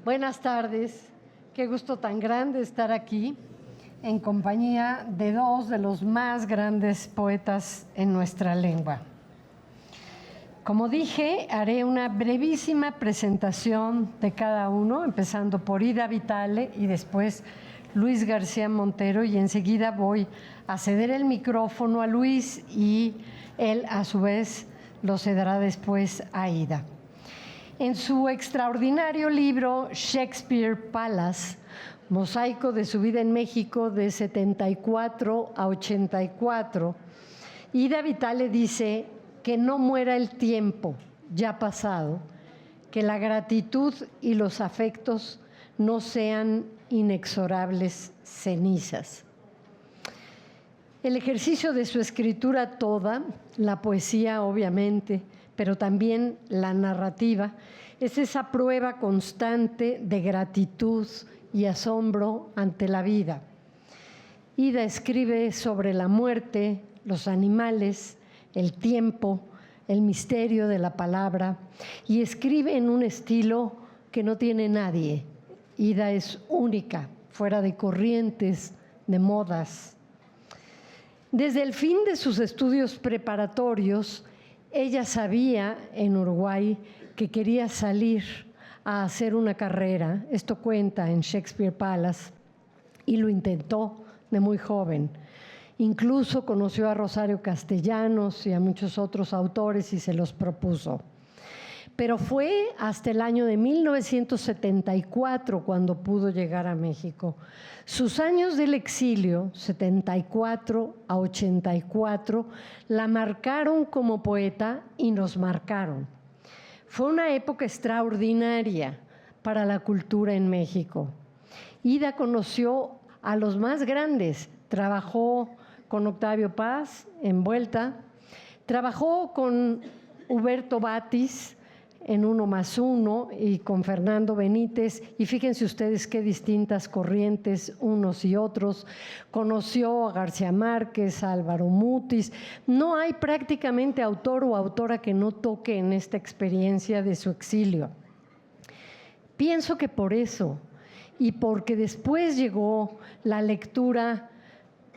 Buenas tardes, qué gusto tan grande estar aquí en compañía de dos de los más grandes poetas en nuestra lengua. Como dije, haré una brevísima presentación de cada uno, empezando por Ida Vitale y después Luis García Montero, y enseguida voy a ceder el micrófono a Luis y él a su vez lo cederá después a Ida. En su extraordinario libro Shakespeare Palace, mosaico de su vida en México de 74 a 84, Ida Vitale dice que no muera el tiempo ya pasado, que la gratitud y los afectos no sean inexorables cenizas. El ejercicio de su escritura toda, la poesía obviamente, pero también la narrativa, es esa prueba constante de gratitud y asombro ante la vida. Ida escribe sobre la muerte, los animales, el tiempo, el misterio de la palabra, y escribe en un estilo que no tiene nadie. Ida es única, fuera de corrientes, de modas. Desde el fin de sus estudios preparatorios, ella sabía en Uruguay que quería salir a hacer una carrera, esto cuenta en Shakespeare Palace, y lo intentó de muy joven. Incluso conoció a Rosario Castellanos y a muchos otros autores y se los propuso. Pero fue hasta el año de 1974 cuando pudo llegar a México. Sus años del exilio, 74 a 84, la marcaron como poeta y nos marcaron. Fue una época extraordinaria para la cultura en México. Ida conoció a los más grandes, trabajó con Octavio Paz en Vuelta, trabajó con Huberto Batis en 1+1 y con Fernando Benítez, y fíjense ustedes qué distintas corrientes unos y otros. Conoció a García Márquez, a Álvaro Mutis. No hay prácticamente autor o autora que no toque en esta experiencia de su exilio. Pienso que por eso, y porque después llegó la lectura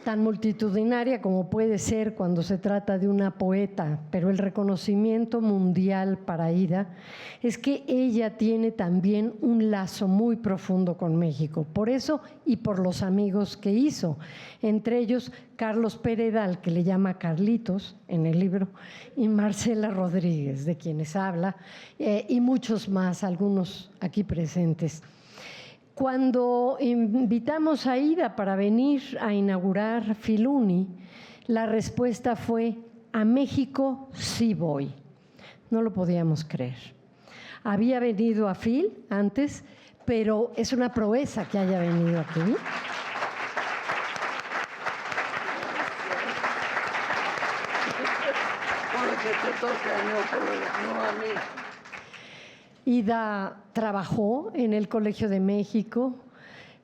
tan multitudinaria como puede ser cuando se trata de una poeta, pero el reconocimiento mundial para Ida es que ella tiene también un lazo muy profundo con México, por eso y por los amigos que hizo, entre ellos Carlos Pereda, al que le llama Carlitos en el libro, y Marcela Rodríguez, de quienes habla, y muchos más, algunos aquí presentes. Cuando invitamos a Ida para venir a inaugurar Filuni, la respuesta fue: a México sí voy. No lo podíamos creer. Había venido a Fil antes, pero es una proeza que haya venido aquí. No a mí. Ida trabajó en el Colegio de México,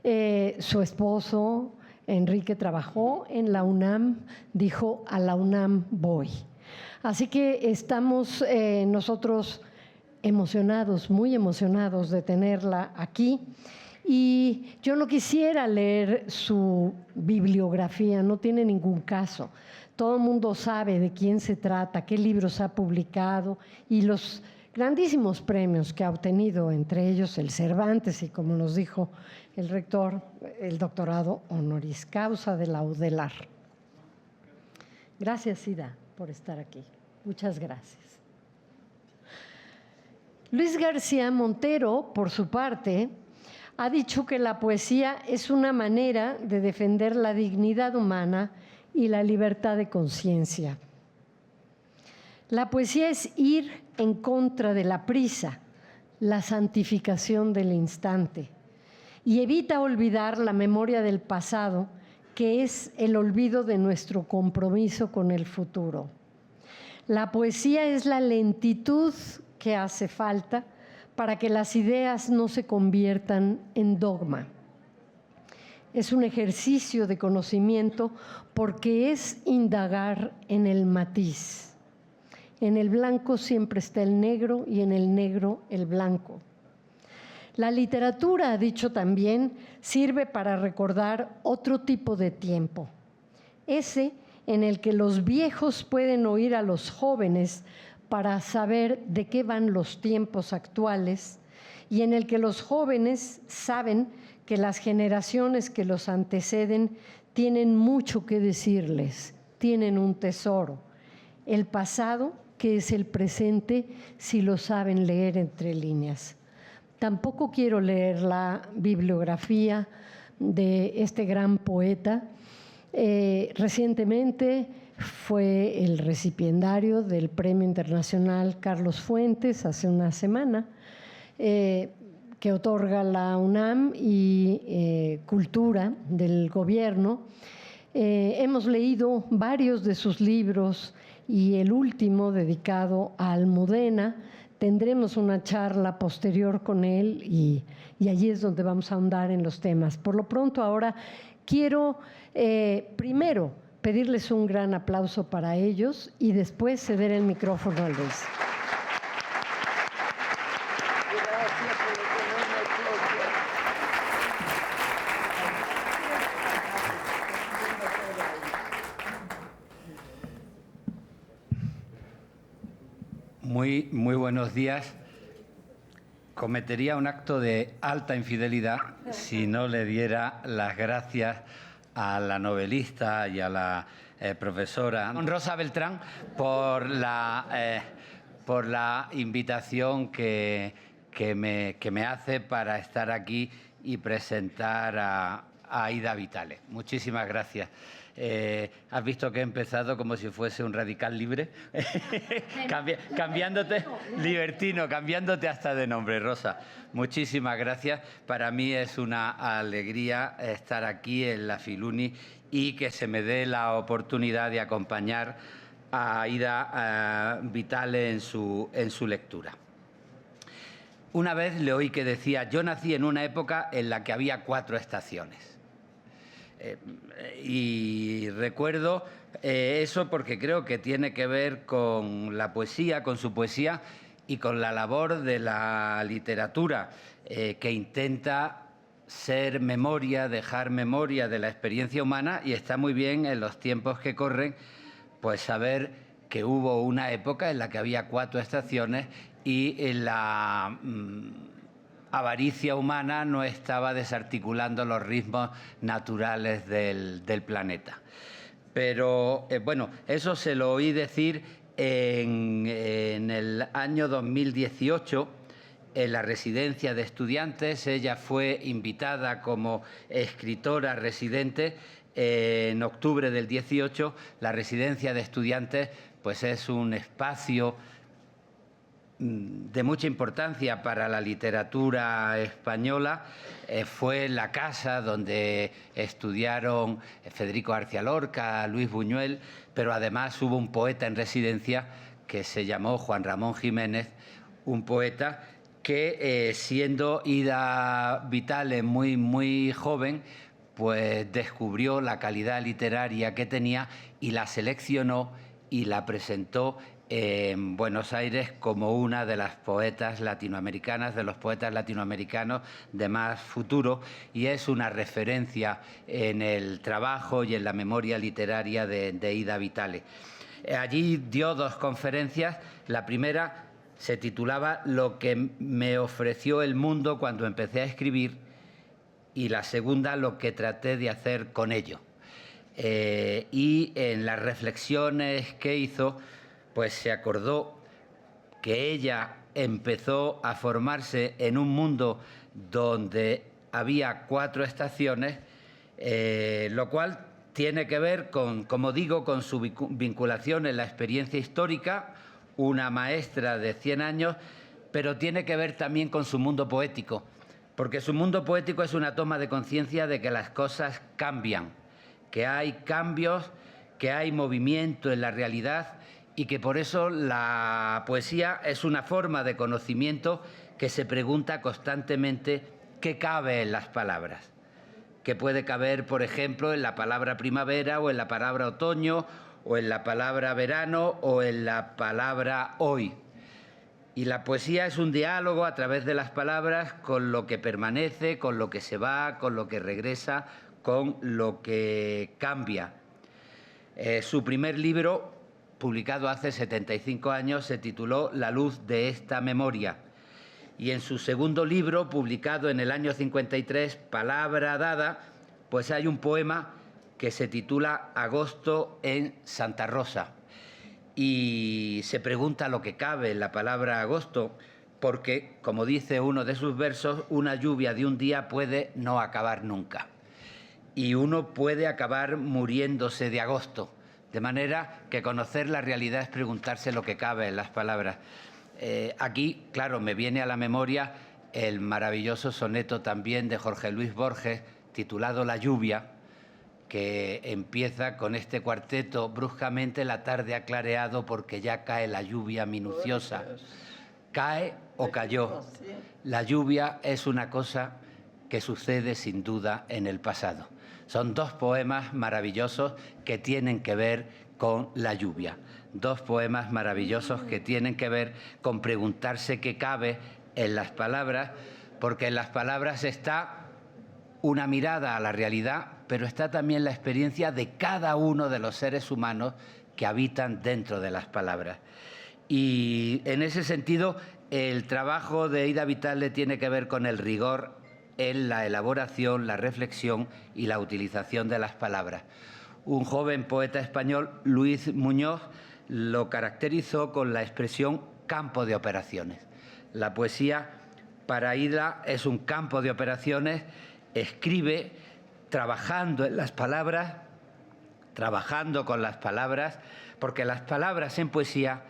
su esposo Enrique trabajó en la UNAM, dijo: a la UNAM voy. Así que estamos nosotros emocionados, muy emocionados de tenerla aquí. Y yo no quisiera leer su bibliografía, no tiene ningún caso. Todo el mundo sabe de quién se trata, qué libros ha publicado y los grandísimos premios que ha obtenido, entre ellos el Cervantes y, como nos dijo el rector, el doctorado honoris causa de la UDELAR. Gracias, Ida, por estar aquí. Muchas gracias. Luis García Montero, por su parte, ha dicho que la poesía es una manera de defender la dignidad humana y la libertad de conciencia. La poesía es ir en contra de la prisa, la santificación del instante, y evita olvidar la memoria del pasado, que es el olvido de nuestro compromiso con el futuro. La poesía es la lentitud que hace falta para que las ideas no se conviertan en dogma. Es un ejercicio de conocimiento porque es indagar en el matiz. En el blanco siempre está el negro y en el negro el blanco. La literatura, ha dicho también, sirve para recordar otro tipo de tiempo, ese en el que los viejos pueden oír a los jóvenes para saber de qué van los tiempos actuales y en el que los jóvenes saben que las generaciones que los anteceden tienen mucho que decirles, tienen un tesoro, el pasado que es el presente si lo saben leer entre líneas. Tampoco quiero leer la bibliografía de este gran poeta. Recientemente fue el recipiendario del Premio Internacional Carlos Fuentes, hace una semana, que otorga la UNAM y Cultura del Gobierno. Hemos leído varios de sus libros y el último dedicado a Almudena. Tendremos una charla posterior con él y allí es donde vamos a ahondar en los temas. Por lo pronto ahora quiero primero pedirles un gran aplauso para ellos y después ceder el micrófono a Luis. Muy buenos días. Cometería un acto de alta infidelidad si no le diera las gracias a la novelista y a la profesora Rosa Beltrán por la invitación que me hace para estar aquí y presentar a Aida Vitale. Muchísimas gracias. Has visto que he empezado como si fuese un radical libre, cambiándote, libertino, cambiándote hasta de nombre, Rosa. Muchísimas gracias. Para mí es una alegría estar aquí en la Filuni y que se me dé la oportunidad de acompañar a Aida Vitale en su lectura. Una vez le oí que decía: yo nací en una época en la que había 4 estaciones. Y recuerdo eso porque creo que tiene que ver con la poesía, con su poesía y con la labor de la literatura, que intenta ser memoria, dejar memoria de la experiencia humana, y está muy bien en los tiempos que corren pues saber que hubo una época en la que había 4 estaciones y en la avaricia humana no estaba desarticulando los ritmos naturales del planeta. Pero, bueno, eso se lo oí decir en el año 2018, en la residencia de estudiantes. Ella fue invitada como escritora residente en octubre del 18. La residencia de estudiantes pues es un espacio de mucha importancia para la literatura española. Fue la casa donde estudiaron Federico García Lorca, Luis Buñuel, pero además hubo un poeta en residencia que se llamó Juan Ramón Jiménez, un poeta que, siendo Aida Vitale muy joven, pues descubrió la calidad literaria que tenía y la seleccionó y la presentó en Buenos Aires como una de las poetas latinoamericanas, de los poetas latinoamericanos de más futuro, y es una referencia en el trabajo y en la memoria literaria de Aida Vitale. Allí dio 2 conferencias. La primera se titulaba Lo que me ofreció el mundo cuando empecé a escribir, y la segunda, Lo que traté de hacer con ello. Y en las reflexiones que hizo, pues se acordó que ella empezó a formarse en un mundo donde había 4 estaciones, lo cual tiene que ver con, como digo, con su vinculación en la experiencia histórica, una maestra de 100 años, pero tiene que ver también con su mundo poético, porque su mundo poético es una toma de conciencia de que las cosas cambian, que hay cambios, que hay movimiento en la realidad, y que por eso la poesía es una forma de conocimiento que se pregunta constantemente qué cabe en las palabras, que puede caber, por ejemplo, en la palabra primavera o en la palabra otoño o en la palabra verano o en la palabra hoy. Y la poesía es un diálogo a través de las palabras con lo que permanece, con lo que se va, con lo que regresa, con lo que cambia. Su primer libro, publicado hace 75 años, se tituló La luz de esta memoria. Y en su segundo libro, publicado en el año 53, Palabra dada, pues hay un poema que se titula Agosto en Santa Rosa. Y se pregunta lo que cabe en la palabra agosto, porque, como dice uno de sus versos, una lluvia de un día puede no acabar nunca. Y uno puede acabar muriéndose de agosto. De manera que conocer la realidad es preguntarse lo que cabe en las palabras. Aquí, claro, me viene a la memoria el maravilloso soneto también de Jorge Luis Borges, titulado La lluvia, que empieza con este cuarteto: bruscamente la tarde ha clareado porque ya cae la lluvia minuciosa. Cae o cayó. La lluvia es una cosa que sucede sin duda en el pasado. Son dos poemas maravillosos que tienen que ver con la lluvia. Dos poemas maravillosos que tienen que ver con preguntarse qué cabe en las palabras, porque en las palabras está una mirada a la realidad, pero está también la experiencia de cada uno de los seres humanos que habitan dentro de las palabras. Y en ese sentido, el trabajo de Ida Vitale tiene que ver con el rigor en la elaboración, la reflexión y la utilización de las palabras. Un joven poeta español, Luis Muñoz, lo caracterizó con la expresión campo de operaciones. La poesía para Ida es un campo de operaciones. Escribe trabajando en las palabras, trabajando con las palabras, porque las palabras en poesía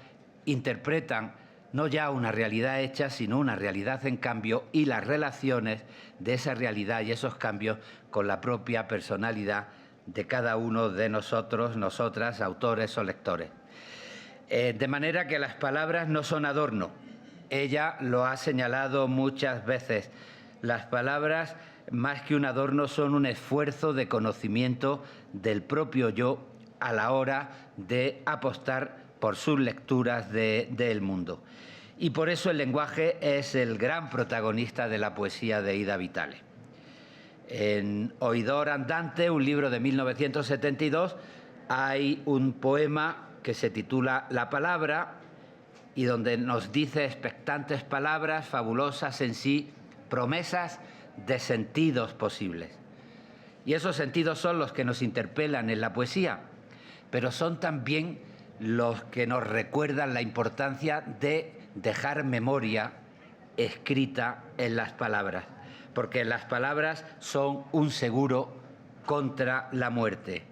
interpretan no ya una realidad hecha, sino una realidad en cambio, y las relaciones de esa realidad y esos cambios con la propia personalidad de cada uno de nosotros, nosotras, autores o lectores. De manera que las palabras no son adorno. Ella lo ha señalado muchas veces. Las palabras, más que un adorno, son un esfuerzo de conocimiento del propio yo a la hora de apostar por sus lecturas del mundo. Y por eso el lenguaje es el gran protagonista de la poesía de Ida Vitale. En Oidor Andante, un libro de 1972, hay un poema que se titula La palabra, y donde nos dice expectantes palabras, fabulosas en sí, promesas de sentidos posibles. Y esos sentidos son los que nos interpelan en la poesía, pero son también los que nos recuerdan la importancia de dejar memoria escrita en las palabras, porque las palabras son un seguro contra la muerte.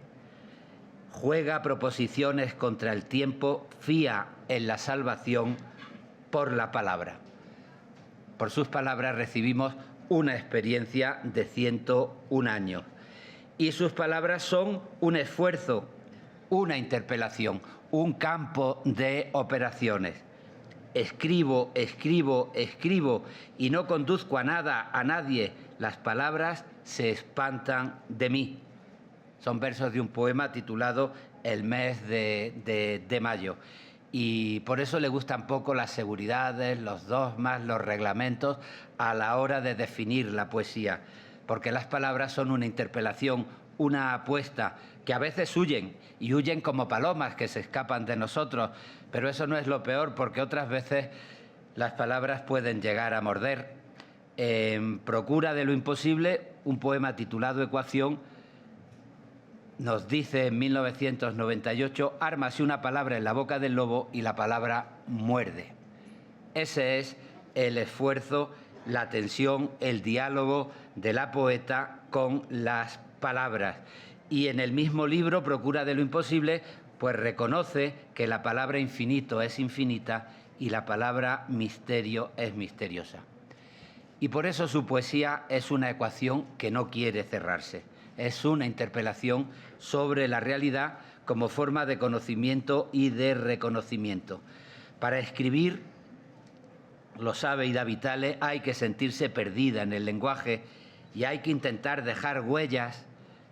Juega proposiciones contra el tiempo, fía en la salvación por la palabra. Por sus palabras recibimos una experiencia de 101 años. Y sus palabras son un esfuerzo, una interpelación, un campo de operaciones. Escribo, escribo, escribo y no conduzco a nada, a nadie. Las palabras se espantan de mí. Son versos de un poema titulado El mes de mayo. Y por eso le gustan poco las seguridades, los dogmas, los reglamentos a la hora de definir la poesía, porque las palabras son una interpelación, una apuesta, que a veces huyen, y huyen como palomas que se escapan de nosotros, pero eso no es lo peor, porque otras veces las palabras pueden llegar a morder. En Procura de lo imposible, un poema titulado Ecuación, nos dice en 1998, ármase una palabra en la boca del lobo y la palabra muerde. Ese es el esfuerzo, la tensión, el diálogo de la poeta con las palabras. Y en el mismo libro, Procura de lo imposible, pues reconoce que la palabra infinito es infinita y la palabra misterio es misteriosa. Y por eso su poesía es una ecuación que no quiere cerrarse. Es una interpelación sobre la realidad como forma de conocimiento y de reconocimiento. Para escribir, lo sabe Ida Vitale, hay que sentirse perdida en el lenguaje y hay que intentar dejar huellas,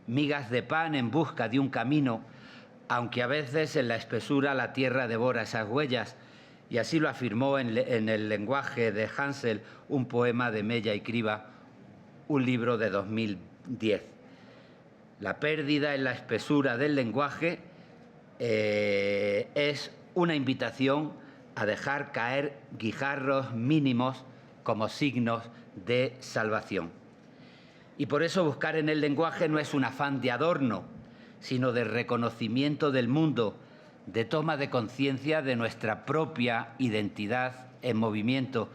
migas de pan en busca de un camino, aunque a veces en la espesura la tierra devora esas huellas y así lo afirmó en el lenguaje de Hansel, un poema de Mella y Criba, un libro de 2010. La pérdida en la espesura del lenguaje es una invitación a dejar caer guijarros mínimos como signos de salvación. Y por eso buscar en el lenguaje no es un afán de adorno, sino de reconocimiento del mundo, de toma de conciencia de nuestra propia identidad en movimiento.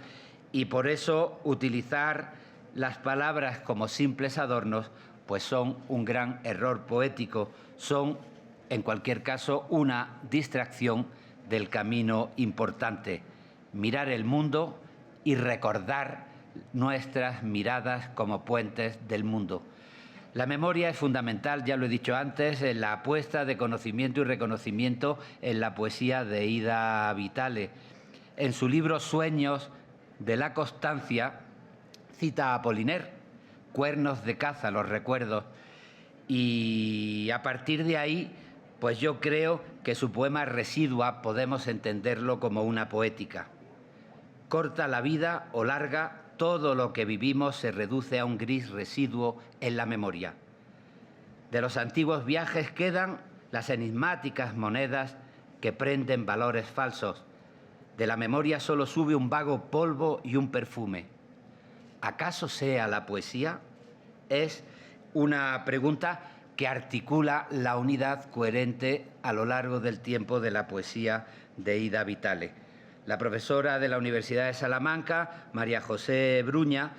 Y por eso utilizar las palabras como simples adornos pues son un gran error poético, son, en cualquier caso, una distracción del camino importante. Mirar el mundo y recordar nuestras miradas como puentes del mundo. La memoria es fundamental, ya lo he dicho antes, en la apuesta de conocimiento y reconocimiento en la poesía de Ida Vitale. En su libro Sueños de la Constancia cita a Apollinaire, cuernos de caza, los recuerdos, y a partir de ahí, pues yo creo que su poema Residua podemos entenderlo como una poética. Corta la vida o larga, todo lo que vivimos se reduce a un gris residuo en la memoria. De los antiguos viajes quedan las enigmáticas monedas que prenden valores falsos. De la memoria solo sube un vago polvo y un perfume. ¿Acaso sea la poesía? Es una pregunta que articula la unidad coherente a lo largo del tiempo de la poesía de Ida Vitale. La profesora de la Universidad de Salamanca, María José Bruña,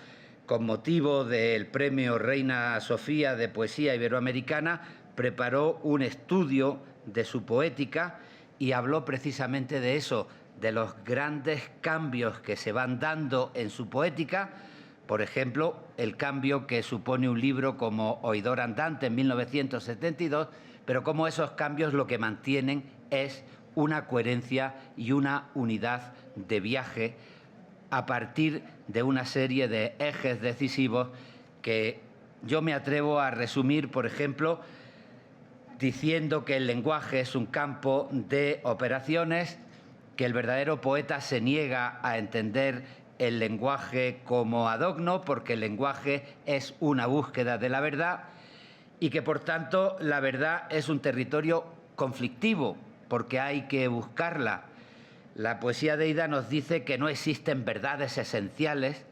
con motivo del Premio Reina Sofía de Poesía Iberoamericana, preparó un estudio de su poética y habló precisamente de eso, de los grandes cambios que se van dando en su poética. Por ejemplo, el cambio que supone un libro como Oidor Andante en 1972, pero cómo esos cambios lo que mantienen es una coherencia y una unidad de viaje a partir de una serie de ejes decisivos que yo me atrevo a resumir, por ejemplo, diciendo que el lenguaje es un campo de operaciones, que el verdadero poeta se niega a entender el lenguaje como adorno, porque el lenguaje es una búsqueda de la verdad y que, por tanto, la verdad es un territorio conflictivo, porque hay que buscarla. La poesía de Ida nos dice que no existen verdades esenciales,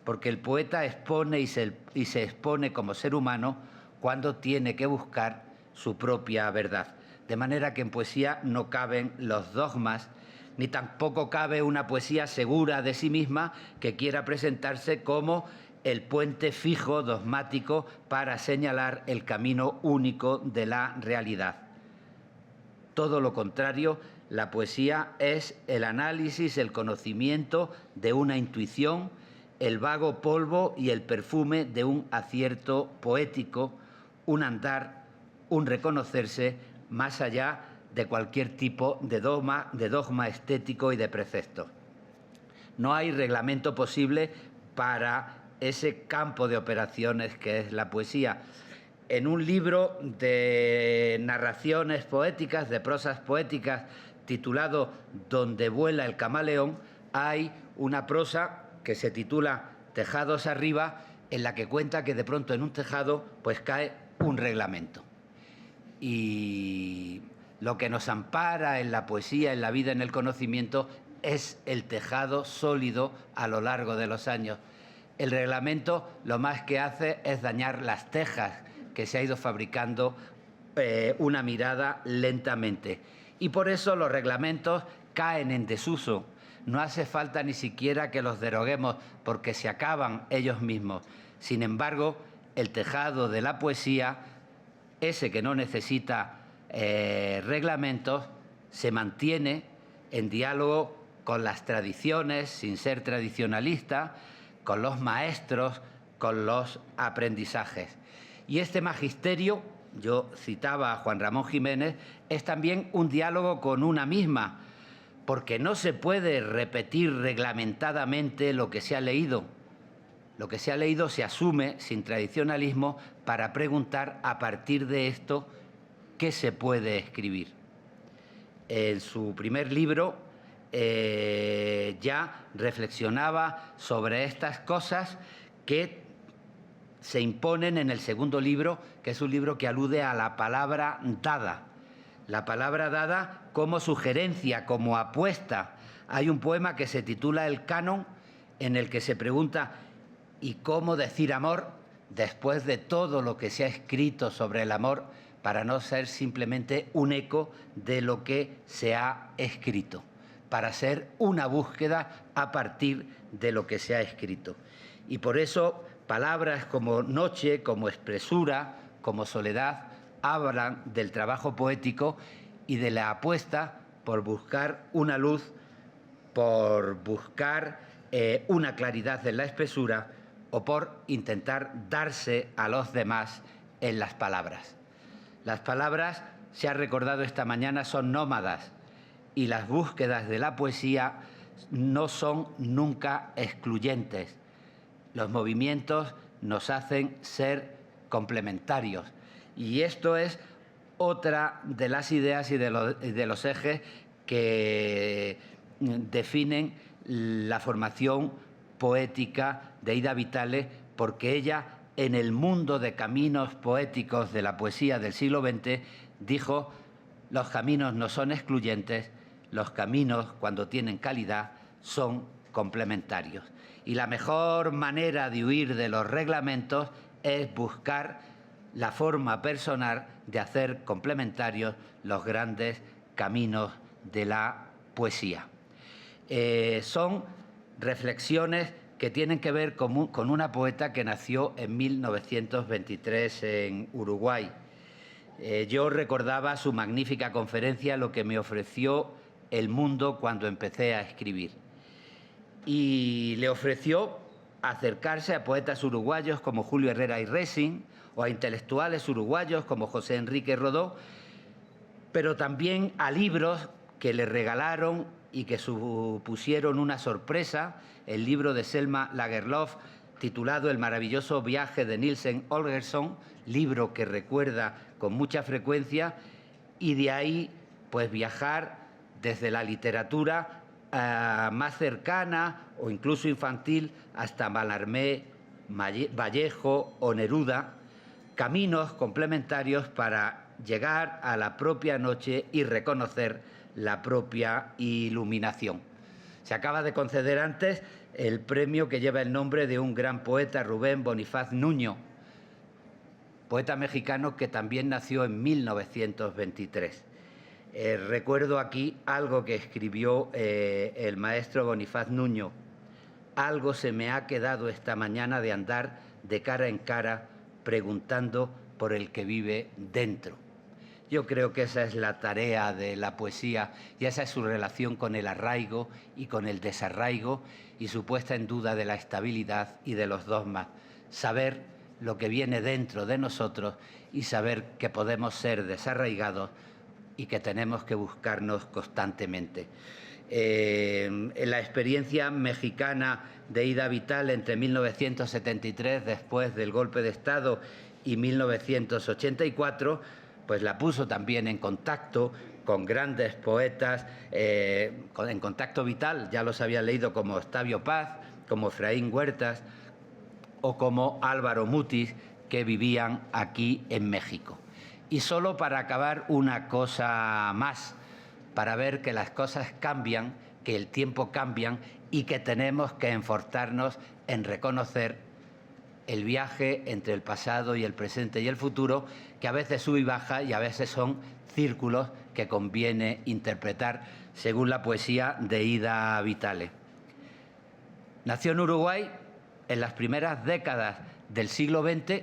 porque el poeta expone y se expone como ser humano cuando tiene que buscar su propia verdad. De manera que en poesía no caben los dogmas, ni tampoco cabe una poesía segura de sí misma que quiera presentarse como el puente fijo dogmático para señalar el camino único de la realidad. Todo lo contrario, la poesía es el análisis, el conocimiento de una intuición, el vago polvo y el perfume de un acierto poético, un andar, un reconocerse más allá de cualquier tipo de dogma estético y de precepto. No hay reglamento posible para ese campo de operaciones que es la poesía. En un libro de narraciones poéticas, de prosas poéticas, titulado Donde vuela el camaleón, hay una prosa que se titula Tejados arriba, en la que cuenta que de pronto en un tejado pues cae un reglamento. Y lo que nos ampara en la poesía, en la vida, en el conocimiento, es el tejado sólido a lo largo de los años. El reglamento lo más que hace es dañar las tejas que se ha ido fabricando una mirada lentamente. Y por eso los reglamentos caen en desuso. No hace falta ni siquiera que los deroguemos porque se acaban ellos mismos. Sin embargo, el tejado de la poesía, ese que no necesita reglamentos, se mantiene en diálogo con las tradiciones, sin ser tradicionalista, con los maestros, con los aprendizajes. Y este magisterio, yo citaba a Juan Ramón Jiménez, es también un diálogo con una misma, porque no se puede repetir reglamentadamente lo que se ha leído. Lo que se ha leído se asume sin tradicionalismo para preguntar a partir de esto qué se puede escribir. En su primer libro, ya reflexionaba sobre estas cosas que se imponen en el segundo libro, que es un libro que alude a la palabra dada. La palabra dada como sugerencia, como apuesta. Hay un poema que se titula El Canon, en el que se pregunta ¿y cómo decir amor después de todo lo que se ha escrito sobre el amor para no ser simplemente un eco de lo que se ha escrito, para ser una búsqueda a partir de lo que se ha escrito? Y por eso palabras como noche, como espresura, como soledad, hablan del trabajo poético y de la apuesta por buscar una luz, por buscar una claridad en la espesura o por intentar darse a los demás en las palabras. Las palabras, se ha recordado esta mañana, son nómadas y las búsquedas de la poesía no son nunca excluyentes. Los movimientos nos hacen ser complementarios y esto es otra de las ideas y de los ejes que definen la formación poética de Ida Vitale, porque ella, en el mundo de caminos poéticos de la poesía del siglo XX, dijo: los caminos no son excluyentes, los caminos, cuando tienen calidad, son complementarios. Y la mejor manera de huir de los reglamentos es buscar la forma personal de hacer complementarios los grandes caminos de la poesía. Son reflexiones que tienen que ver con una poeta que nació en 1923 en Uruguay. Yo recordaba su magnífica conferencia, Lo que me ofreció el mundo cuando empecé a escribir. Y le ofreció acercarse a poetas uruguayos como Julio Herrera y Racing, o a intelectuales uruguayos como José Enrique Rodó, pero también a libros que le regalaron y que supusieron una sorpresa: el libro de Selma Lagerlöf titulado El maravilloso viaje de Nielsen Holgersson, libro que recuerda con mucha frecuencia, y de ahí pues viajar desde la literatura más cercana o incluso infantil hasta Mallarmé, Vallejo o Neruda, caminos complementarios para llegar a la propia noche y reconocer la propia iluminación. Se acaba de conceder antes el premio que lleva el nombre de un gran poeta, Rubén Bonifaz Nuño, poeta mexicano que también nació en 1923. Recuerdo aquí algo que escribió el maestro Bonifaz Nuño: algo se me ha quedado esta mañana de andar de cara en cara preguntando por el que vive dentro. Yo creo que esa es la tarea de la poesía y esa es su relación con el arraigo y con el desarraigo y su puesta en duda de la estabilidad y de los dogmas. Saber lo que viene dentro de nosotros y saber que podemos ser desarraigados y que tenemos que buscarnos constantemente. En la experiencia mexicana de Ida Vitale entre 1973, después del golpe de Estado, y 1984, pues la puso también en contacto con grandes poetas, en contacto vital, ya los había leído, como Octavio Paz, como Efraín Huertas o como Álvaro Mutis, que vivían aquí en México. Y solo para acabar, una cosa más, para ver que las cosas cambian, que el tiempo cambia y que tenemos que enforzarnos en reconocer el viaje entre el pasado y el presente y el futuro, que a veces sube y baja y a veces son círculos que conviene interpretar según la poesía de Ida Vitale. Nació en Uruguay en las primeras décadas del siglo XX,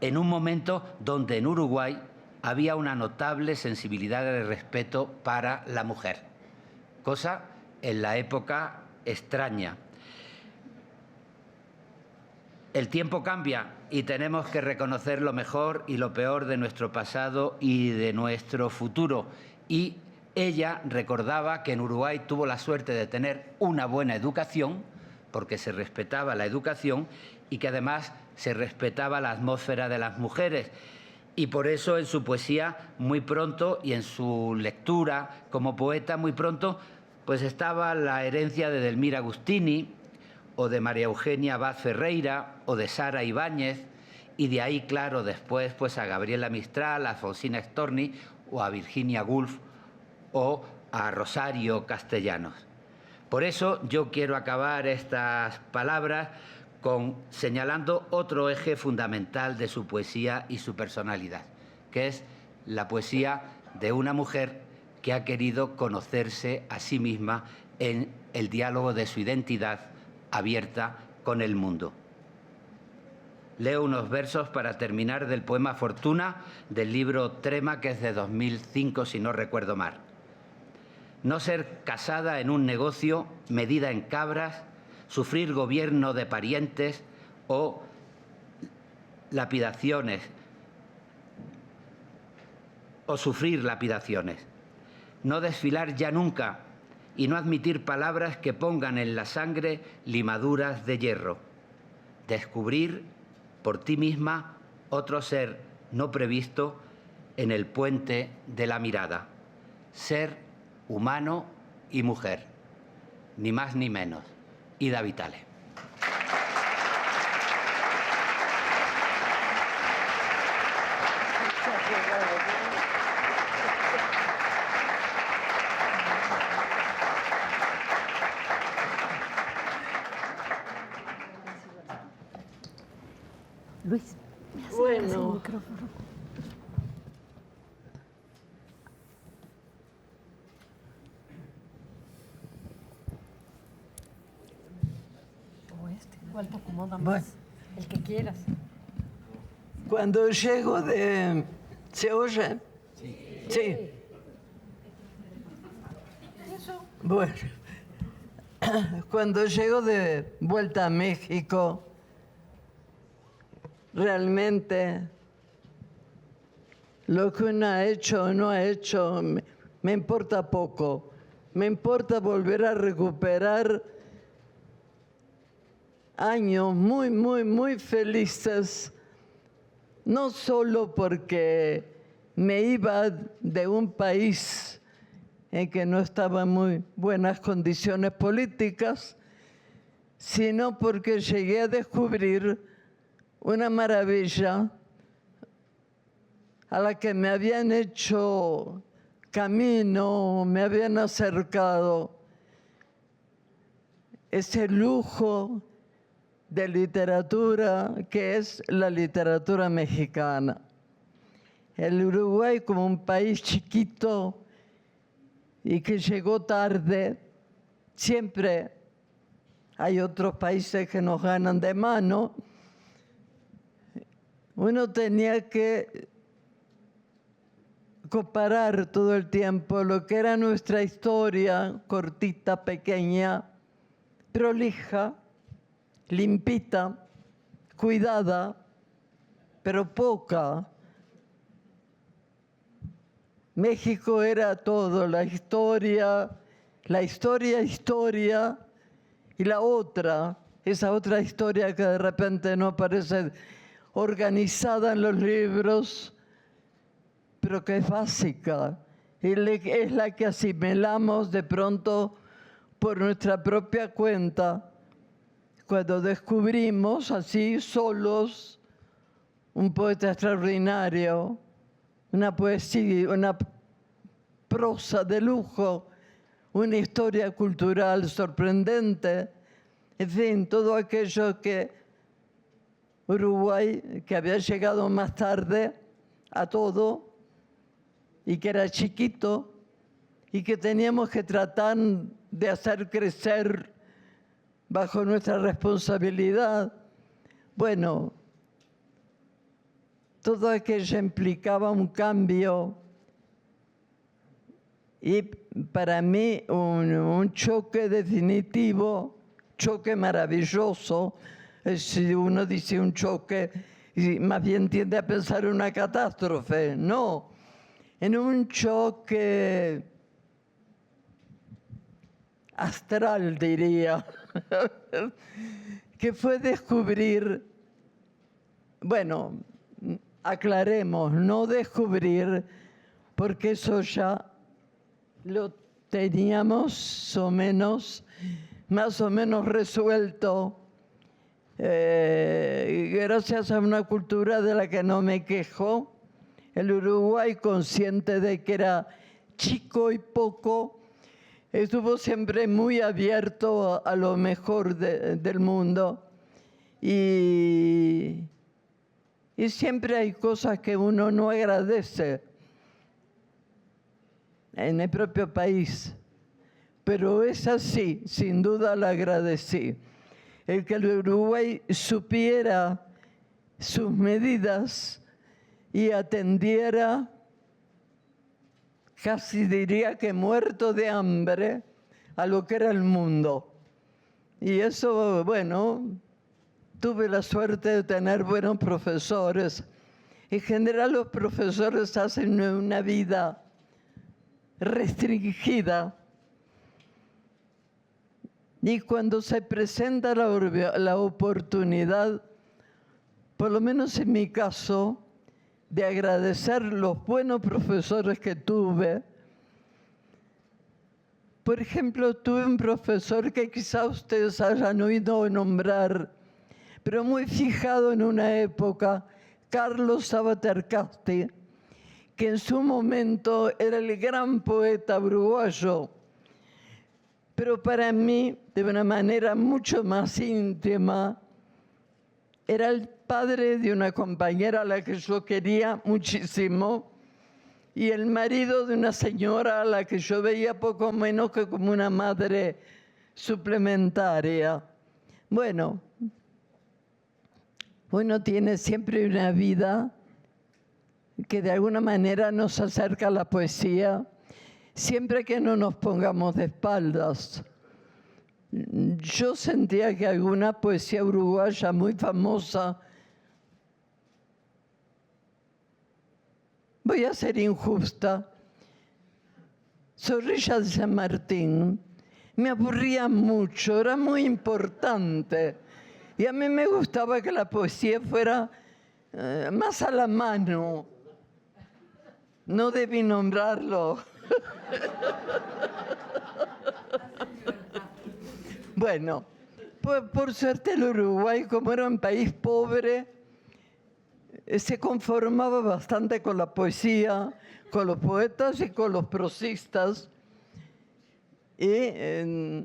en un momento donde en Uruguay había una notable sensibilidad de respeto para la mujer, cosa en la época extraña. El tiempo cambia y tenemos que reconocer lo mejor y lo peor de nuestro pasado y de nuestro futuro. Y ella recordaba que en Uruguay tuvo la suerte de tener una buena educación, porque se respetaba la educación y que además se respetaba la atmósfera de las mujeres. Y por eso en su poesía muy pronto y en su lectura como poeta muy pronto pues estaba la herencia de Delmira Agustini, o de María Eugenia Abad Ferreira, o de Sara Ibáñez, y de ahí, claro, después pues a Gabriela Mistral, a Alfonsina Storni, o a Virginia Woolf, o a Rosario Castellanos. Por eso yo quiero acabar estas palabras señalando otro eje fundamental de su poesía y su personalidad, que es la poesía de una mujer que ha querido conocerse a sí misma en el diálogo de su identidad abierta con el mundo. Leo unos versos para terminar del poema Fortuna del libro Trema, que es de 2005, si no recuerdo mal. No ser casada en un negocio, medida en cabras, sufrir gobierno de parientes o lapidaciones, o sufrir lapidaciones. No desfilar ya nunca y no admitir palabras que pongan en la sangre limaduras de hierro. Descubrir por ti misma otro ser no previsto en el puente de la mirada. Ser humano y mujer, ni más ni menos. Ida Vitale. Luis, me acercas Bueno. el micrófono. O ¿cuál te acomoda más? Bueno. El que quieras. Cuando llego de... ¿Se oye? Sí. Bueno, cuando llego de vuelta a México, realmente lo que uno ha hecho o no ha hecho me importa poco. Me importa volver a recuperar años muy, muy, muy felices, no solo porque me iba de un país en que no estaba en muy buenas condiciones políticas, sino porque llegué a descubrir una maravilla a la que me habían hecho camino, me habían acercado, ese lujo de literatura que es la literatura mexicana. El Uruguay, como un país chiquito y que llegó tarde, siempre hay otros países que nos ganan de mano. Uno tenía que comparar todo el tiempo lo que era nuestra historia, cortita, pequeña, prolija, limpita, cuidada, pero poca. México era todo, la historia, y la otra, esa otra historia que de repente no aparece organizada en los libros, pero que es básica, es la que asimilamos de pronto por nuestra propia cuenta, cuando descubrimos así solos un poeta extraordinario, una poesía, una prosa de lujo, una historia cultural sorprendente, en fin, todo aquello que Uruguay, que había llegado más tarde a todo y que era chiquito y que teníamos que tratar de hacer crecer bajo nuestra responsabilidad. Bueno, todo aquello implicaba un cambio y para mí un choque definitivo, choque maravilloso. Si uno dice un choque, más bien tiende a pensar en una catástrofe. No, en un choque astral, diría, que fue descubrir, bueno, aclaremos, no descubrir, porque eso ya lo teníamos más o menos resuelto, gracias a una cultura de la que no me quejo. El Uruguay, consciente de que era chico y poco, estuvo siempre muy abierto a lo mejor del mundo. Y siempre hay cosas que uno no agradece en el propio país. Pero esa sí, sin duda la agradecí. El que el Uruguay supiera sus medidas y atendiera, casi diría que muerto de hambre, a lo que era el mundo. Y eso, bueno, tuve la suerte de tener buenos profesores. En general los profesores hacen una vida restringida. Y cuando se presenta la oportunidad, por lo menos en mi caso, de agradecer los buenos profesores que tuve. Por ejemplo, tuve un profesor que quizá ustedes hayan oído nombrar, pero muy fijado en una época, Carlos Sabater Casti, que en su momento era el gran poeta uruguayo, pero para mí, de una manera mucho más íntima, era el padre de una compañera a la que yo quería muchísimo y el marido de una señora a la que yo veía poco menos que como una madre suplementaria. Bueno, uno tiene siempre una vida que de alguna manera nos acerca a la poesía, siempre que no nos pongamos de espaldas. Yo sentía que alguna poesía uruguaya muy famosa, voy a ser injusta, Zorrilla de San Martín, me aburría mucho, era muy importante. Y a mí me gustaba que la poesía fuera más a la mano. No debí nombrarlo. Bueno, pues por suerte el Uruguay, como era un país pobre, se conformaba bastante con la poesía, con los poetas y con los prosistas. Y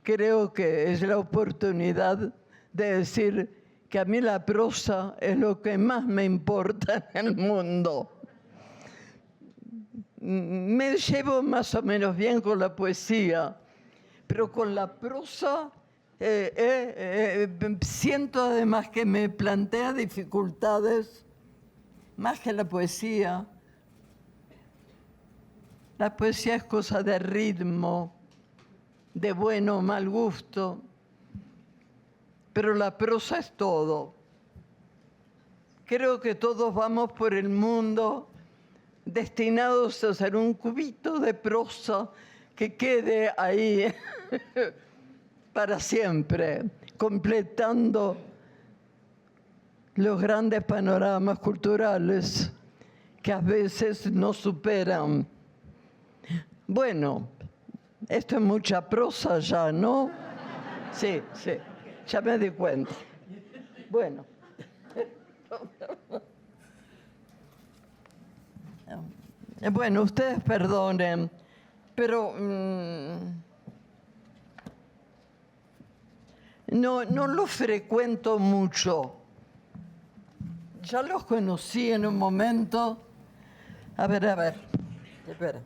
creo que es la oportunidad de decir que a mí la prosa es lo que más me importa en el mundo. Me llevo más o menos bien con la poesía, pero con la prosa siento además que me plantea dificultades más que la poesía. La poesía es cosa de ritmo, de bueno o mal gusto, pero la prosa es todo. Creo que todos vamos por el mundo destinados a ser un cubito de prosa que quede ahí para siempre, completando los grandes panoramas culturales que a veces nos superan. Bueno, esto es mucha prosa ya, ¿no? Sí, ya me di cuenta. Bueno. Bueno, ustedes perdonen, pero no los frecuento mucho. Ya los conocí en un momento. A ver, espera.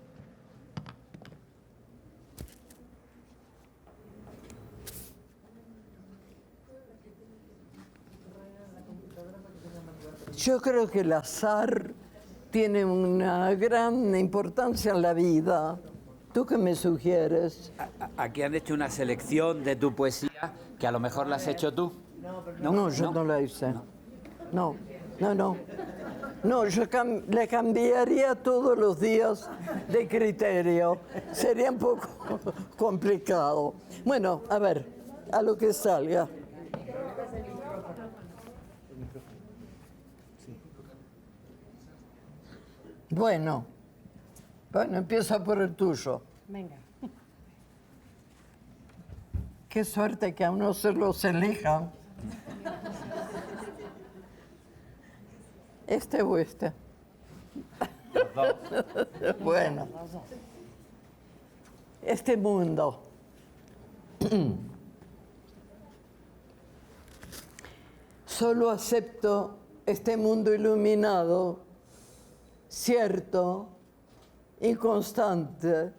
Yo creo que el azar tiene una gran importancia en la vida. ¿Tú qué me sugieres? Aquí han hecho una selección de tu poesía que a lo mejor la has hecho tú. No, yo no la hice. No, yo le cambiaría todos los días de criterio. Sería un poco complicado. Bueno, a ver, a lo que salga. Bueno, empieza por el tuyo. Venga. Qué suerte que a uno se los elijan. ¿Este o este? Bueno. Este mundo. Solo acepto este mundo iluminado, cierto, inconstante,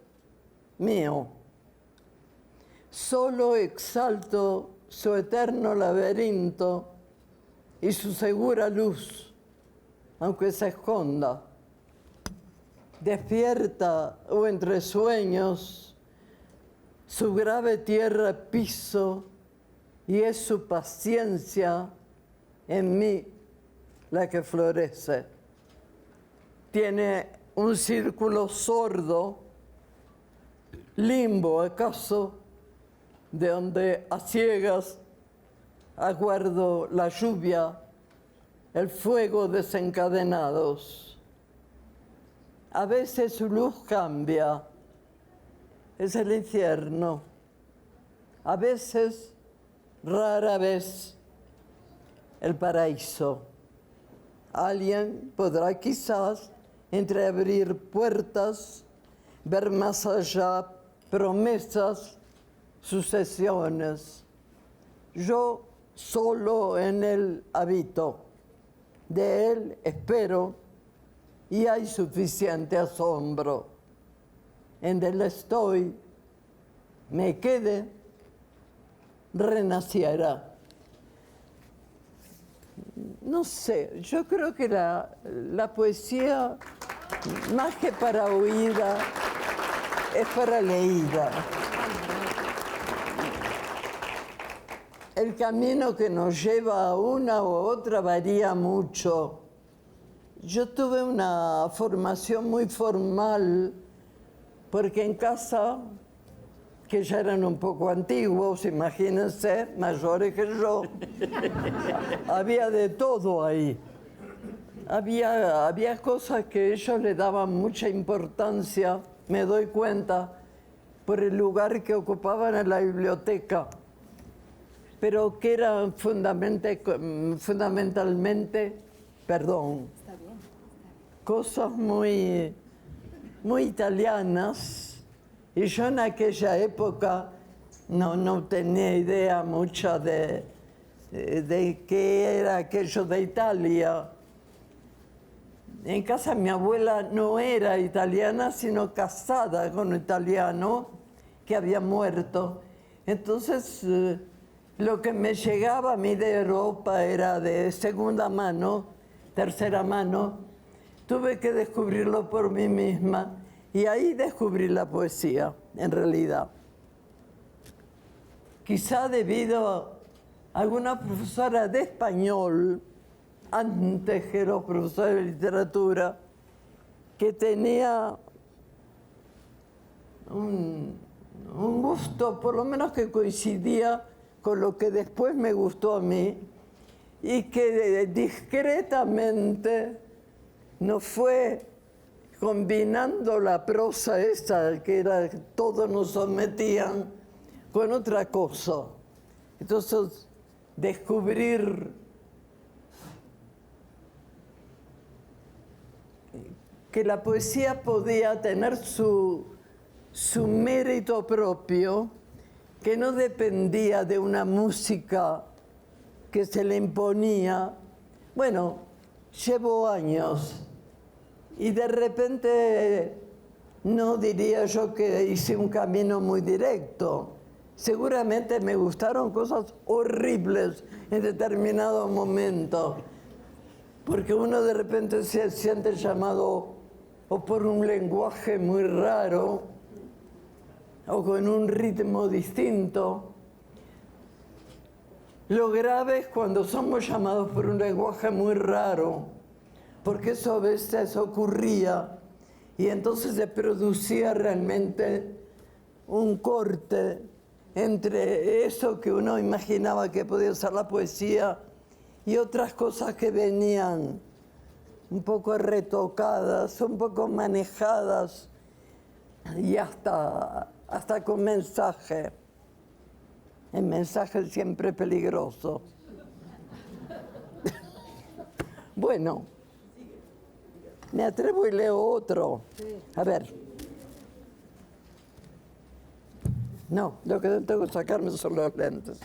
mío. Solo exalto su eterno laberinto y su segura luz, aunque se esconda. Despierta o entre sueños, su grave tierra piso, y es su paciencia en mí la que florece. Tiene un círculo sordo, limbo acaso, de donde a ciegas aguardo la lluvia, el fuego desencadenados. A veces su luz cambia, es el infierno. A veces, rara vez, el paraíso. Alguien podrá quizás entreabrir puertas, ver más allá promesas, sucesiones. Yo solo en él habito, de él espero, y hay suficiente asombro. En él estoy, me quede, renaciera. No sé, yo creo que la poesía, más que para oída, es para leída. El camino que nos lleva a una u otra varía mucho. Yo tuve una formación muy formal, porque en casa, que ya eran un poco antiguos, imagínense, mayores que yo, había de todo ahí. Había cosas que ellos le daban mucha importancia, me doy cuenta, por el lugar que ocupaban en la biblioteca, pero que eran fundamentalmente, cosas muy, muy italianas, y yo en aquella época no tenía idea mucha de qué era aquello de Italia. En casa mi abuela no era italiana, sino casada con un italiano que había muerto. Entonces, lo que me llegaba a mí de Europa era de segunda mano, tercera mano. Tuve que descubrirlo por mí misma, y ahí descubrí la poesía, en realidad. Quizá debido a alguna profesora de español, antes que los profesores de literatura, que tenía un gusto, por lo menos que coincidía con lo que después me gustó a mí, y que discretamente nos fue combinando la prosa esa, que era todos nos sometían, con otra cosa. Entonces, descubrir que la poesía podía tener su mérito propio, que no dependía de una música que se le imponía. Bueno, llevo años y de repente no diría yo que hice un camino muy directo. Seguramente me gustaron cosas horribles en determinado momento, porque uno de repente se siente llamado o por un lenguaje muy raro o con un ritmo distinto. Lo grave es cuando somos llamados por un lenguaje muy raro, porque eso a veces ocurría y entonces se producía realmente un corte entre eso que uno imaginaba que podía ser la poesía y otras cosas que venían un poco retocadas, un poco manejadas y hasta con mensaje. El mensaje siempre peligroso. Bueno, me atrevo y leo otro. A ver. No, lo que tengo que sacarme son los lentes.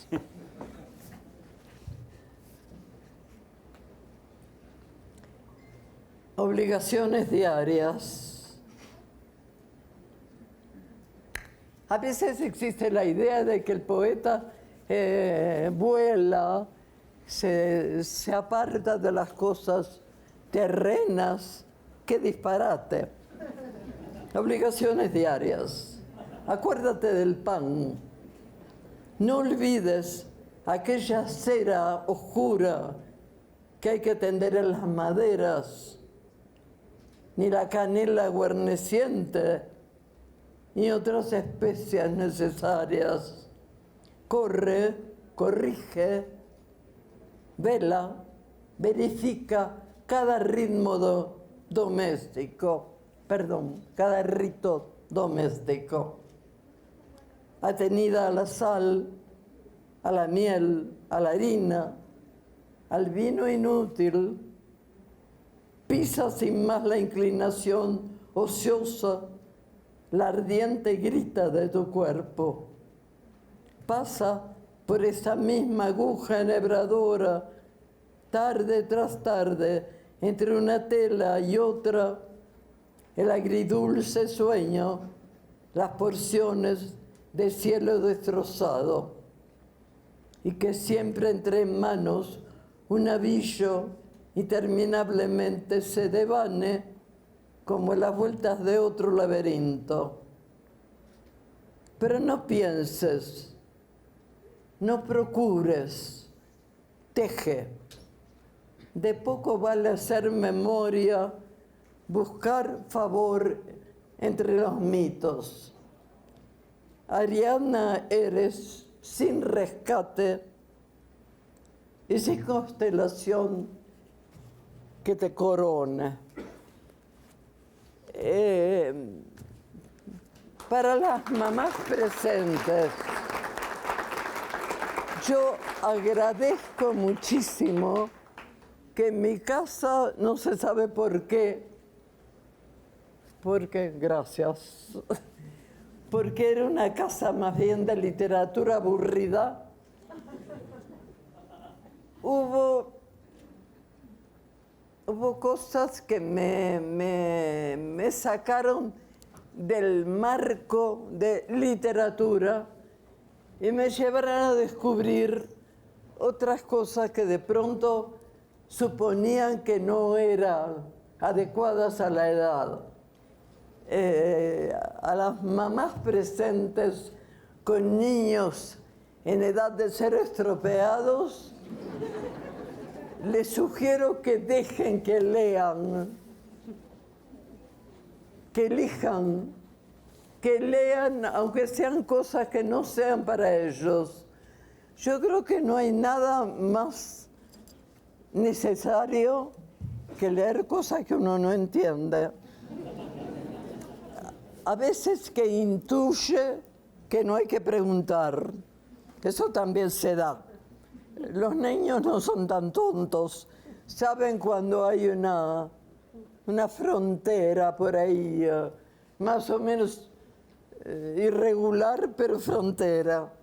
Obligaciones diarias. A veces existe la idea de que el poeta vuela, se aparta de las cosas terrenas. ¡Qué disparate! Obligaciones diarias. Acuérdate del pan. No olvides aquella cera oscura que hay que tender en las maderas, ni la canela guarneciente, ni otras especias necesarias. Corre, corrige, vela, verifica cada cada rito doméstico. Atenida a la sal, a la miel, a la harina, al vino inútil, pisa sin más la inclinación ociosa, la ardiente grita de tu cuerpo. Pasa por esa misma aguja enhebradora, tarde tras tarde, entre una tela y otra, el agridulce sueño, las porciones de cielo destrozado, y que siempre entre en manos un avillo interminablemente se devane como las vueltas de otro laberinto. Pero no pienses, no procures, teje. De poco vale hacer memoria, buscar favor entre los mitos. Ariana eres sin rescate y sin constelación que te corona. Para las mamás presentes, yo agradezco muchísimo que en mi casa, no se sabe por qué, porque, gracias, porque era una casa más bien de literatura aburrida, hubo cosas que me sacaron del marco de literatura y me llevaron a descubrir otras cosas que de pronto suponían que no eran adecuadas a la edad. A las mamás presentes con niños en edad de ser estropeados, les sugiero que dejen que lean, que elijan, que lean, aunque sean cosas que no sean para ellos. Yo creo que no hay nada más necesario que leer cosas que uno no entiende. A veces que intuye que no hay que preguntar. Eso también se da. Los niños no son tan tontos. Saben cuando hay una frontera por ahí, más o menos irregular, pero frontera.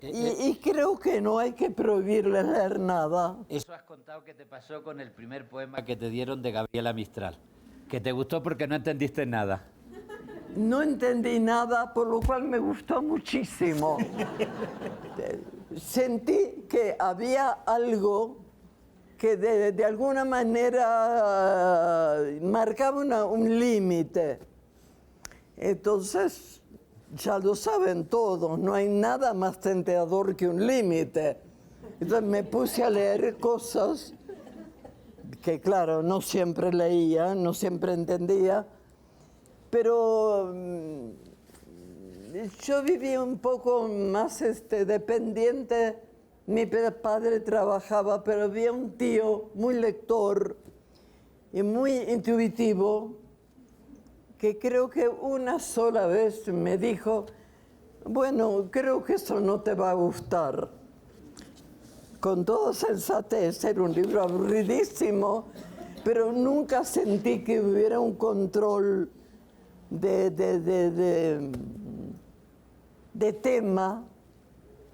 Y creo que no hay que prohibirles leer nada. Eso has contado que te pasó con el primer poema que te dieron de Gabriela Mistral, que te gustó porque no entendiste nada. No entendí nada, por lo cual me gustó muchísimo. Sentí que había algo que de alguna manera marcaba un límite. Entonces, ya lo saben todos, no hay nada más tentador que un límite. Entonces me puse a leer cosas que, claro, no siempre leía, no siempre entendía, pero yo vivía un poco más dependiente. Mi padre trabajaba, pero había un tío muy lector y muy intuitivo que creo que una sola vez me dijo: Bueno, creo que eso no te va a gustar. Con toda sensatez, era un libro aburridísimo, pero nunca sentí que hubiera un control de tema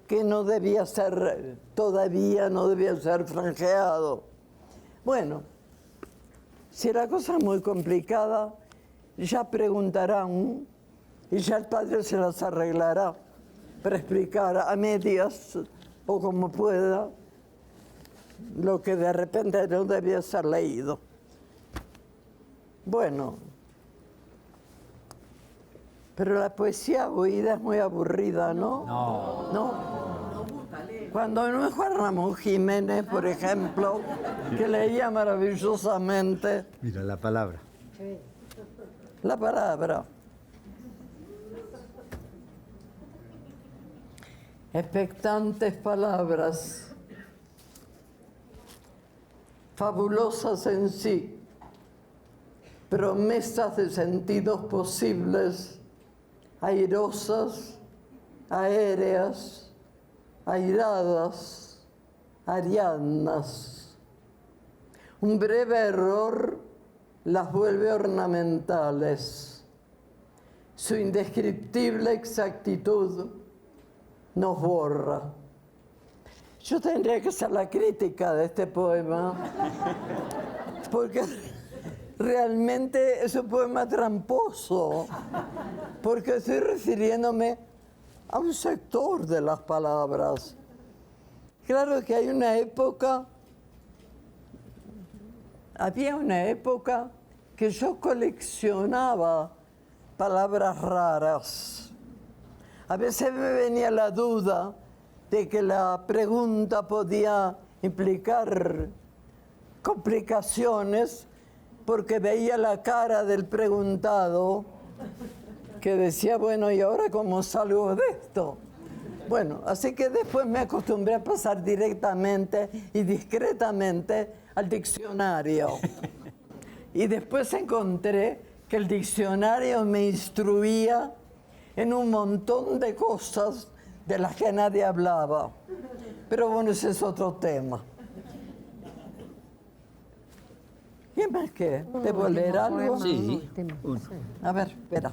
que no debía ser, todavía no debía ser franjeado. Bueno, si la cosa es muy complicada, ya preguntarán y ya el padre se las arreglará para explicar a medias o como pueda lo que de repente no debía ser leído. Bueno, pero la poesía oída es muy aburrida, ¿no? No. Cuando no es Juan Ramón Jiménez, por ejemplo, que leía maravillosamente. Mira, la palabra. La palabra. Expectantes palabras, fabulosas en sí, promesas de sentidos posibles, airosas, aéreas, airadas, ariadnas. Un breve error las vuelve ornamentales. Su indescriptible exactitud nos borra. Yo tendría que hacer la crítica de este poema, porque realmente es un poema tramposo, porque estoy refiriéndome a un sector de las palabras. Claro que había una época que yo coleccionaba palabras raras. A veces me venía la duda de que la pregunta podía implicar complicaciones porque veía la cara del preguntado que decía, bueno, ¿y ahora cómo salgo de esto? Bueno, así que después me acostumbré a pasar directamente y discretamente al diccionario. Y después encontré que el diccionario me instruía en un montón de cosas de las que nadie hablaba. Pero bueno, ese es otro tema. ¿Qué más qué? ¿Debo leer algo? Sí. A ver, espera.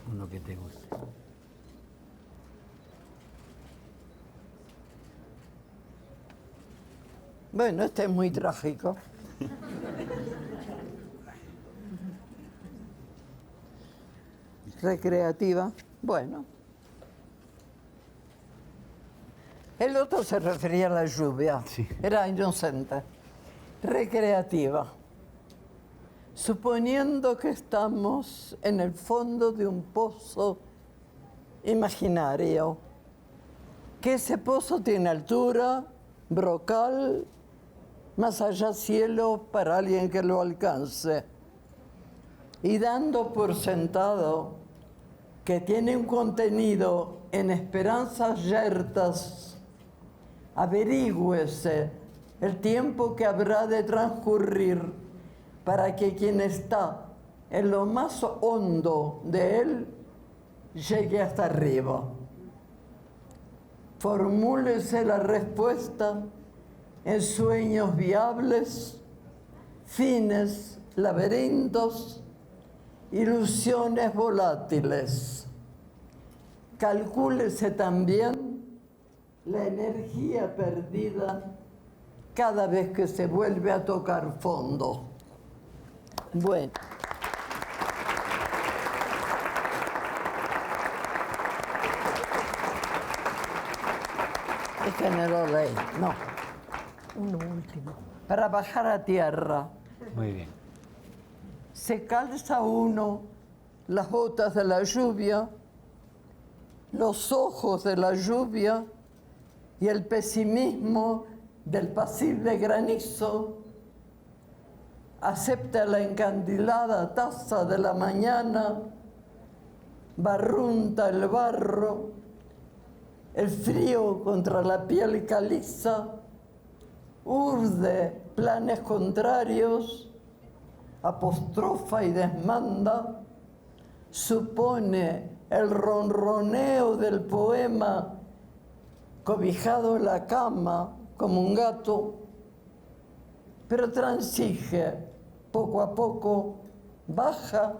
Uno que te guste. Bueno, este es muy trágico. Recreativa. Bueno. El otro se refería a la lluvia. Sí. Era inocente. Recreativa. Suponiendo que estamos en el fondo de un pozo imaginario, que ese pozo tiene altura, brocal, más allá cielo para alguien que lo alcance. Y dando por sentado que tiene un contenido en esperanzas yertas, averígüese el tiempo que habrá de transcurrir para que quien está en lo más hondo de él llegue hasta arriba. Formúlese la respuesta en sueños viables, fines, laberintos, ilusiones volátiles. Calcúlese también la energía perdida cada vez que se vuelve a tocar fondo. Bueno. Este no lo leí, no. Uno último. Para bajar a tierra. Muy bien. Se calza uno las botas de la lluvia, los ojos de la lluvia y el pesimismo del pasible granizo. Acepta la encandilada taza de la mañana, barrunta el barro, el frío contra la piel caliza, urde planes contrarios, apostrofa y desmanda, supone el ronroneo del poema cobijado en la cama como un gato, pero transige, poco a poco baja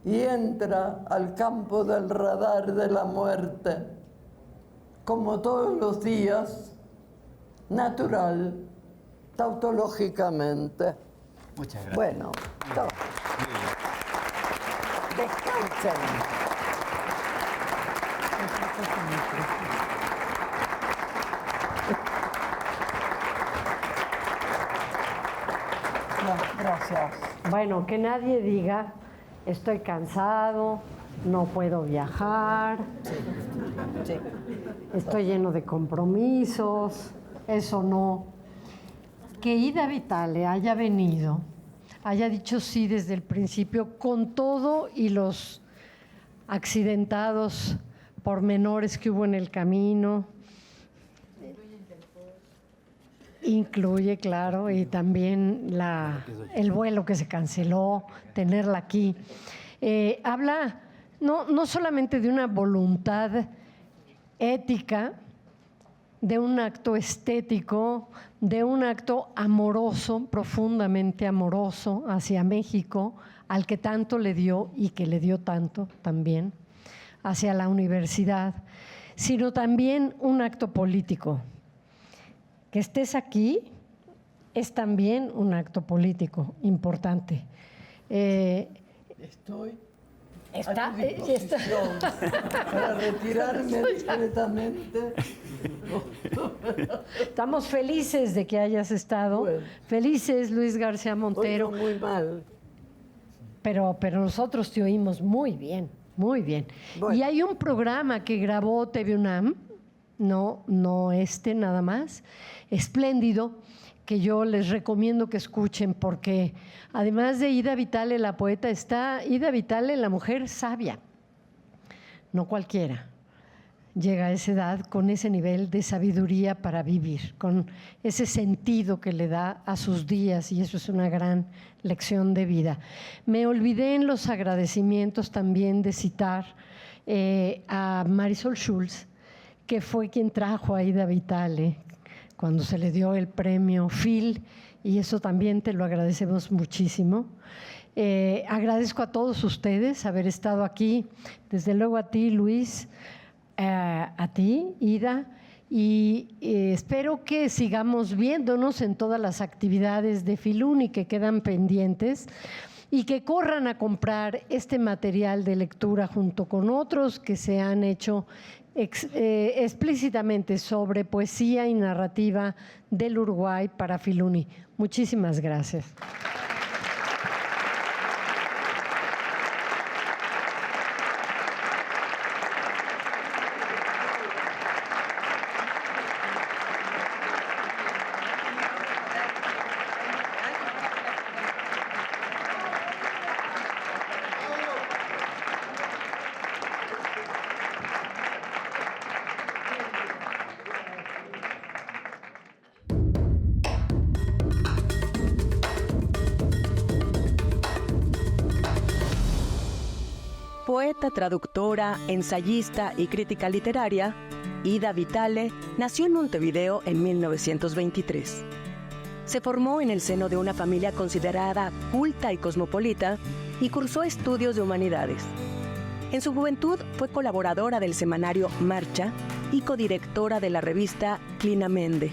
y entra al campo del radar de la muerte, como todos los días, natural, tautológicamente. Muchas gracias. Bueno, descansen. No, gracias. Bueno, que nadie diga, estoy cansado, no puedo viajar, Sí. estoy lleno de compromisos, eso no. Que Ida Vitale haya venido, haya dicho sí desde el principio, con todo y los accidentados pormenores que hubo en el camino. Incluye, claro, y también el vuelo que se canceló, tenerla aquí. Habla no solamente de una voluntad ética, de un acto estético, de un acto amoroso, profundamente amoroso hacia México, al que tanto le dio y que le dio tanto también, hacia la universidad, sino también un acto político. Que estés aquí es también un acto político importante. Estoy a tu disposición para retirarme discretamente. Estamos felices de que hayas estado, Bueno. felices, Luis García Montero, Oigo muy mal. pero nosotros te oímos muy bien, muy bien. Bueno. Y hay un programa que grabó TV UNAM, no este nada más, espléndido, que yo les recomiendo que escuchen, porque además de Ida Vitale, la poeta, está Ida Vitale, la mujer sabia, no cualquiera llega a esa edad con ese nivel de sabiduría para vivir, con ese sentido que le da a sus días, y eso es una gran lección de vida. Me olvidé en los agradecimientos también de citar a Marisol Schulz, que fue quien trajo a Ida Vitale cuando se le dio el premio Phil, y eso también te lo agradecemos muchísimo. Agradezco a todos ustedes haber estado aquí, desde luego a ti, Luis, a ti, Ida, y espero que sigamos viéndonos en todas las actividades de Filuni que quedan pendientes, y que corran a comprar este material de lectura junto con otros que se han hecho explícitamente sobre poesía y narrativa del Uruguay para Filuni. Muchísimas gracias. Poeta, traductora, ensayista y crítica literaria, Ida Vitale nació en Montevideo en 1923. Se formó en el seno de una familia considerada culta y cosmopolita y cursó estudios de humanidades. En su juventud fue colaboradora del semanario Marcha y codirectora de la revista Clinamende.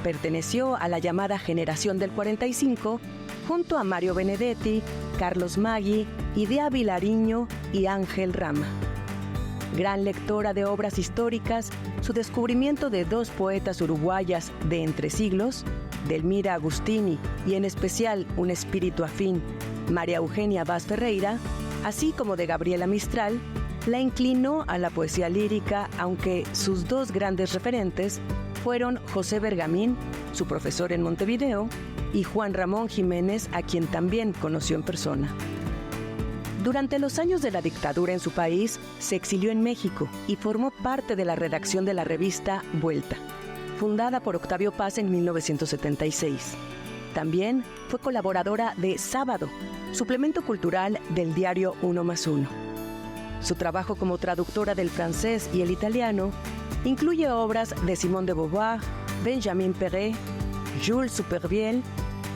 Perteneció a la llamada Generación del 45 junto a Mario Benedetti, Carlos Maggi, Idea Vilariño y Ángel Rama. Gran lectora de obras históricas, su descubrimiento de dos poetas uruguayas de entre siglos, Delmira Agustini y en especial un espíritu afín, María Eugenia Vaz Ferreira, así como de Gabriela Mistral, la inclinó a la poesía lírica, aunque sus dos grandes referentes fueron José Bergamín, su profesor en Montevideo, y Juan Ramón Jiménez, a quien también conoció en persona. Durante los años de la dictadura en su país, se exilió en México y formó parte de la redacción de la revista Vuelta, fundada por Octavio Paz en 1976. También fue colaboradora de Sábado, suplemento cultural del diario 1+1. Su trabajo como traductora del francés y el italiano incluye obras de Simone de Beauvoir, Benjamin Péret, Jules Supervielle,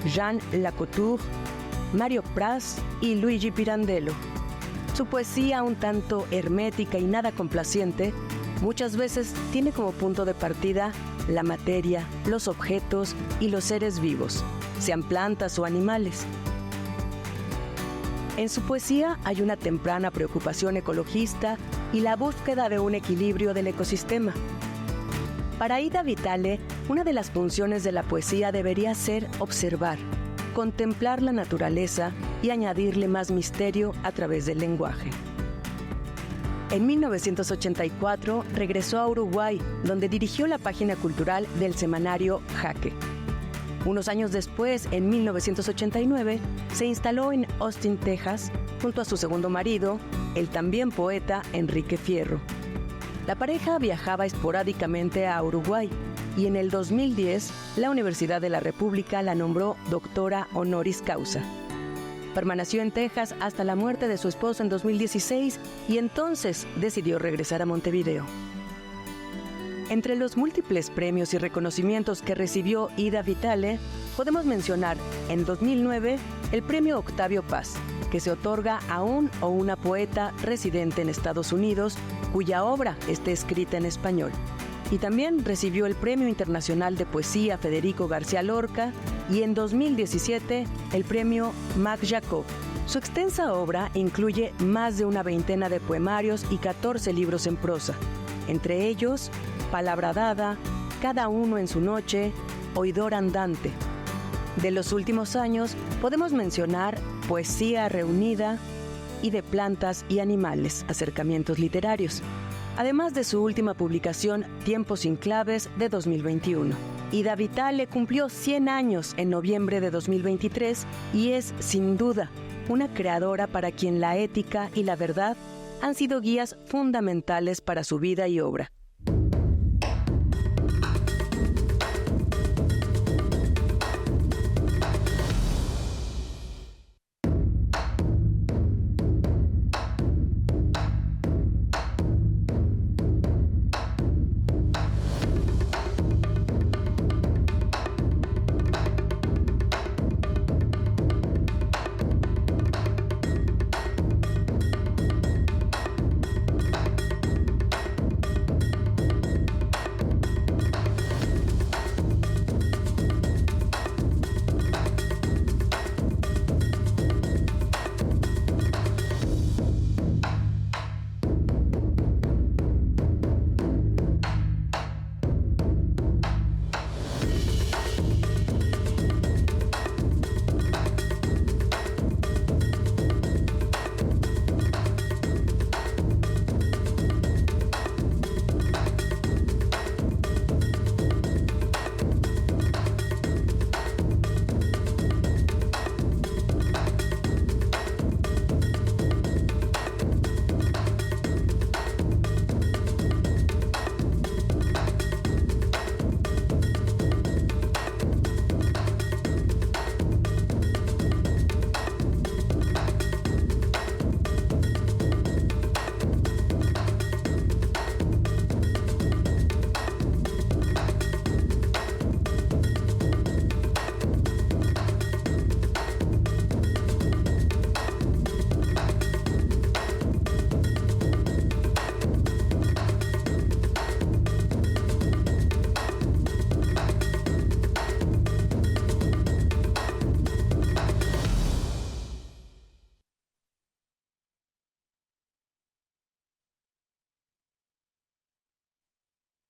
Jean Lacouture, Mario Praz y Luigi Pirandello. Su poesía, un tanto hermética y nada complaciente, muchas veces tiene como punto de partida la materia, los objetos y los seres vivos, sean plantas o animales. En su poesía hay una temprana preocupación ecologista y la búsqueda de un equilibrio del ecosistema. Para Ida Vitale, una de las funciones de la poesía debería ser observar, contemplar la naturaleza y añadirle más misterio a través del lenguaje. En 1984 regresó a Uruguay, donde dirigió la página cultural del semanario Jaque. Unos años después, en 1989, se instaló en Austin, Texas, junto a su segundo marido, el también poeta Enrique Fierro. La pareja viajaba esporádicamente a Uruguay y en el 2010 la Universidad de la República la nombró doctora honoris causa. Permaneció en Texas hasta la muerte de su esposo en 2016 y entonces decidió regresar a Montevideo. Entre los múltiples premios y reconocimientos que recibió Ida Vitale, podemos mencionar en 2009 el premio Octavio Paz, que se otorga a un o una poeta residente en Estados Unidos cuya obra esté escrita en español. Y también recibió el Premio Internacional de Poesía Federico García Lorca y en 2017 el Premio Max Jacob. Su extensa obra incluye más de una veintena de poemarios y 14 libros en prosa, entre ellos Palabra Dada, Cada uno en su noche, Oidor Andante. De los últimos años podemos mencionar Poesía Reunida y De Plantas y Animales, acercamientos literarios, además de su última publicación Tiempos sin claves de 2021. Ida Vitale cumplió 100 años en noviembre de 2023 y es, sin duda, una creadora para quien la ética y la verdad han sido guías fundamentales para su vida y obra.